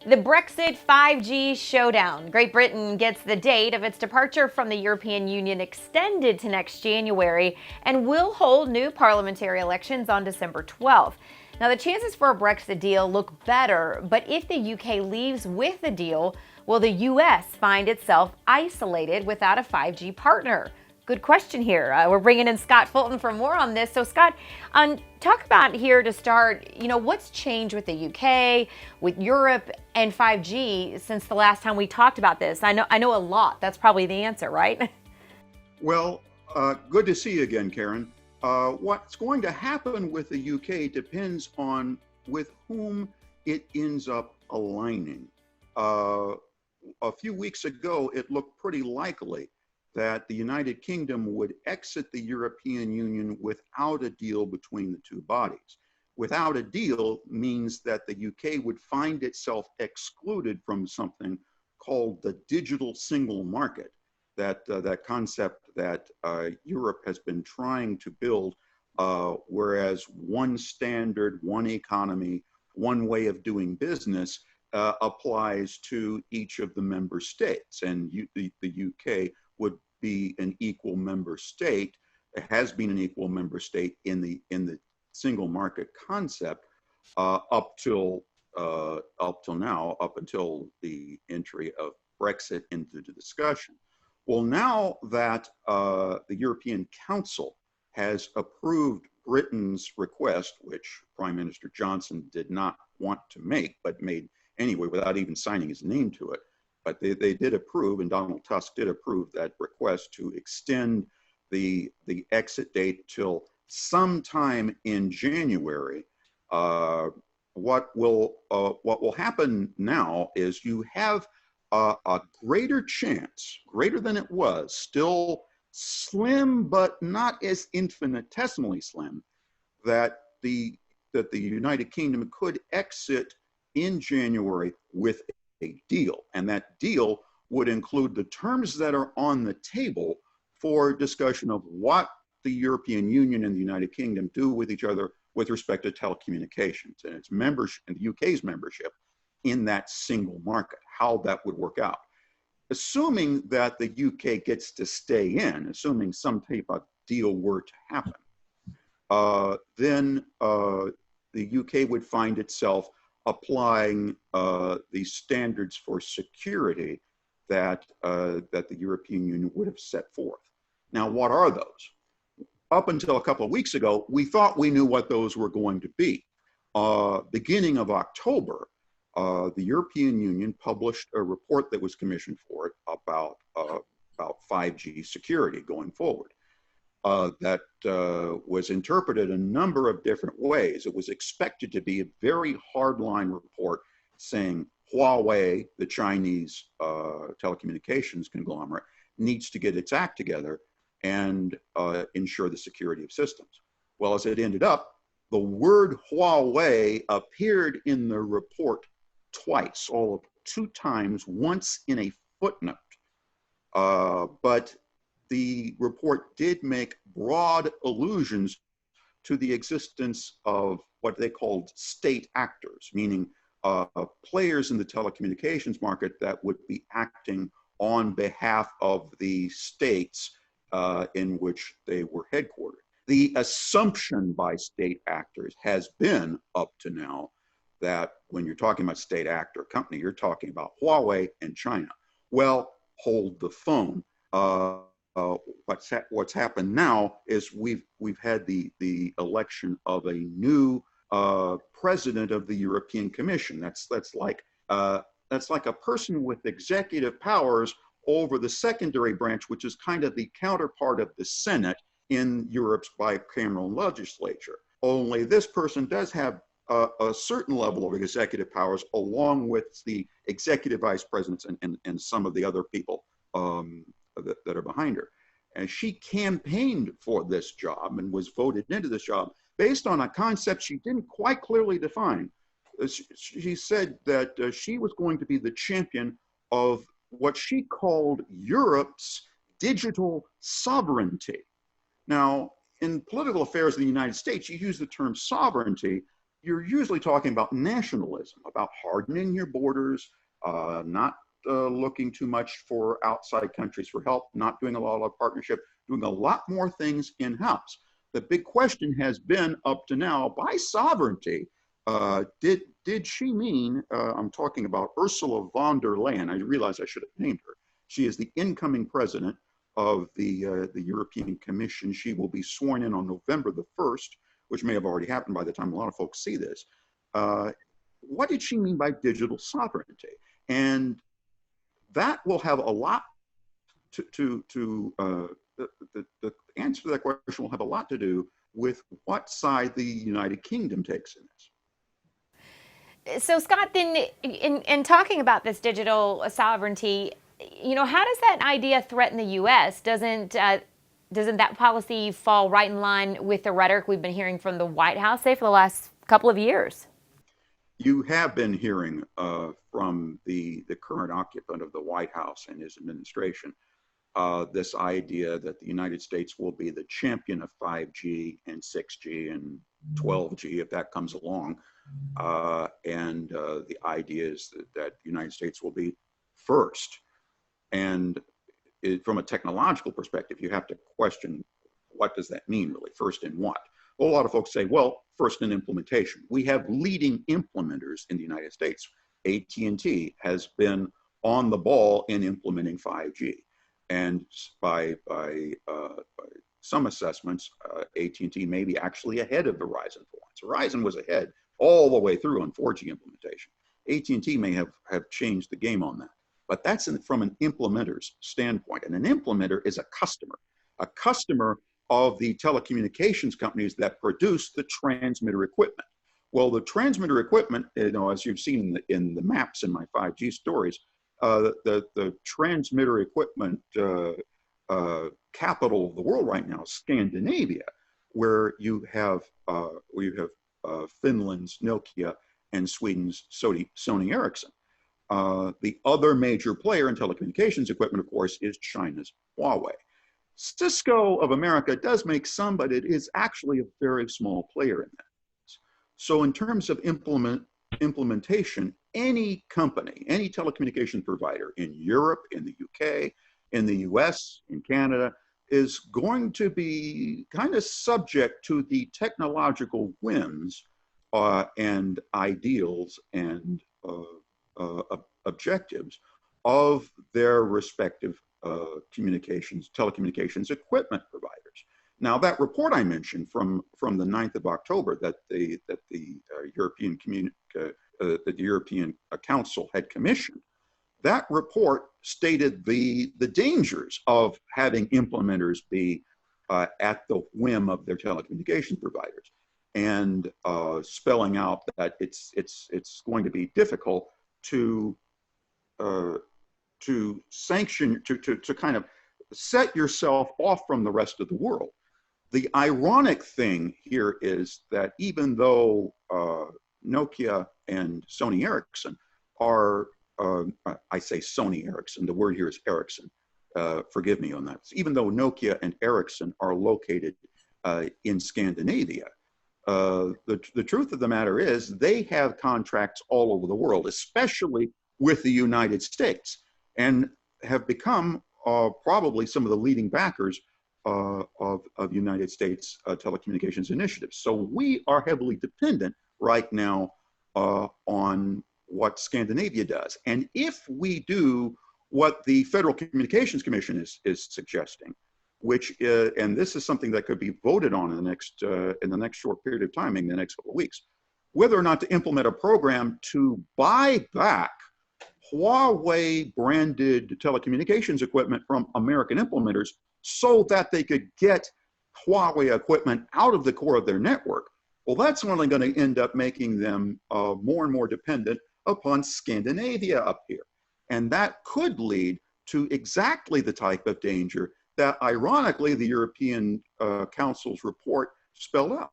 The Brexit 5G showdown. Great Britain gets the date of its departure from the European Union extended to next January and will hold new parliamentary elections on December 12th. Now, the chances for a Brexit deal look better, but if the UK leaves with a deal, will the US find itself isolated without a 5G partner? Good question here. We're bringing in Scott Fulton for more on this. So, Scott, talk about here to start, what's changed with the UK, with Europe, and 5G since the last time we talked about this? I know a lot. That's probably the answer, right? Well, good to see you again, Karen. What's going to happen with the UK depends on with whom it ends up aligning. A few weeks ago, it looked pretty likely that the United Kingdom would exit the European Union without a deal between the two bodies. Without a deal means that the UK would find itself excluded from something called the digital single market, that concept that Europe has been trying to build, whereas one standard, one economy, one way of doing business applies to each of the member states. And the UK would be an equal member state. It has been an equal member state in the single market concept up till now, up until the entry of Brexit into the discussion. Well, now that the European Council has approved Britain's request, which Prime Minister Johnson did not want to make, but made anyway without even signing his name to it, but they did approve, and Donald Tusk did approve that request to extend the exit date till sometime in January. What will happen now is you have a greater chance, greater than it was, still slim but not as infinitesimally slim, that the United Kingdom could exit in January with a deal, and that deal would include the terms that are on the table for discussion of what the European Union and the United Kingdom do with each other with respect to telecommunications and its membership and the UK's membership in that single market, how that would work out. Assuming that the UK gets to stay in, assuming some type of deal were to happen, then the UK would find itself applying the standards for security that the European Union would have set forth. Now, what are those? Up until a couple of weeks ago, we thought we knew what those were going to be. Beginning of October, the European Union published a report that was commissioned for it about 5G security going forward. That was interpreted a number of different ways. It was expected to be a very hardline report saying Huawei, the Chinese telecommunications conglomerate, needs to get its act together and ensure the security of systems. Well, as it ended up, the word Huawei appeared in the report twice, all of 2 times, once in a footnote. But the report did make broad allusions to the existence of what they called state actors, meaning players in the telecommunications market that would be acting on behalf of the states in which they were headquartered. The assumption by state actors has been up to now that when you're talking about state actor company, you're talking about Huawei and China. Well, hold the phone. What's happened now is we've had the election of a new president of the European Commission. That's like a person with executive powers over the secondary branch, which is kind of the counterpart of the Senate in Europe's bicameral legislature. Only this person does have a certain level of executive powers, along with the executive vice presidents and some of the other people that are behind her. And she campaigned for this job and was voted into this job based on a concept she didn't quite clearly define. She said that she was going to be the champion of what she called Europe's digital sovereignty. Now, in political affairs in the United States, you use the term sovereignty, you're usually talking about nationalism, about hardening your borders, not looking too much for outside countries for help, not doing a lot of partnership, doing a lot more things in-house. The big question has been up to now, by sovereignty, did she mean, I'm talking about Ursula von der Leyen, I realize I should have named her. She is the incoming president of the European Commission. She will be sworn in on November the 1st, which may have already happened by the time a lot of folks see this. What did she mean by digital sovereignty? And that will have a lot the answer to that question will have a lot to do with what side the United Kingdom takes in this. So, Scott, then in talking about this digital sovereignty, how does that idea threaten the U.S.? Doesn't that policy fall right in line with the rhetoric we've been hearing from the White House, say, for the last couple of years? You have been hearing from the current occupant of the White House and his administration this idea that the United States will be the champion of 5G and 6G and 12G if that comes along. And the idea is that the United States will be first. And from a technological perspective, you have to question, what does that mean really? First in what? Well, a lot of folks say, well, first in implementation. We have leading implementers in the United States. AT&T has been on the ball in implementing 5G. And by some assessments, AT&T may be actually ahead of Verizon for once. Verizon was ahead all the way through on 4G implementation. AT&T may have changed the game on that. But that's from an implementer's standpoint. And an implementer is a customer of the telecommunications companies that produce the transmitter equipment. Well, the transmitter equipment, as you've seen in the maps in my 5G stories, the transmitter equipment capital of the world right now is Scandinavia, where you have Finland's Nokia and Sweden's Sony Ericsson. The other major player in telecommunications equipment, of course, is China's Huawei. Cisco of America does make some, but it is actually a very small player in that. So in terms of implementation, any company, any telecommunication provider in Europe, in the UK, in the US, in Canada, is going to be kind of subject to the technological whims and ideals and objectives of their respective telecommunications equipment providers. Now, that report I mentioned from the 9th of October that the European Council had commissioned, that report stated the dangers of having implementers be at the whim of their telecommunications providers, and spelling out that it's going to be difficult to sanction, to kind of set yourself off from the rest of the world. The ironic thing here is that even though Nokia and Sony Ericsson are, I say Sony Ericsson, the word here is Ericsson, forgive me on that. Even though Nokia and Ericsson are located in Scandinavia, the truth of the matter is they have contracts all over the world, especially with the United States, and have become probably some of the leading backers of United States telecommunications initiatives. So we are heavily dependent right now on what Scandinavia does. And if we do what the Federal Communications Commission is suggesting, which and this is something that could be voted on in the next short period of time, in the next couple of weeks, whether or not to implement a program to buy back Huawei branded telecommunications equipment from American implementers so that they could get Huawei equipment out of the core of their network. Well, that's only going to end up making them more and more dependent upon Scandinavia up here. And that could lead to exactly the type of danger that, ironically, the European Council's report spelled out.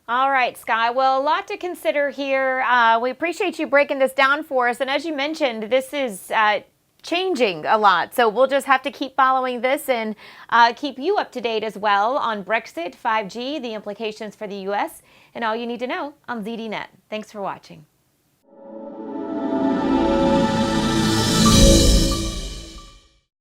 All right, Sky. Well, a lot to consider here. We appreciate you breaking this down for us. And as you mentioned, this is changing a lot. So we'll just have to keep following this and keep you up to date as well on Brexit, 5G, the implications for the U.S., and all you need to know on ZDNet. Thanks for watching.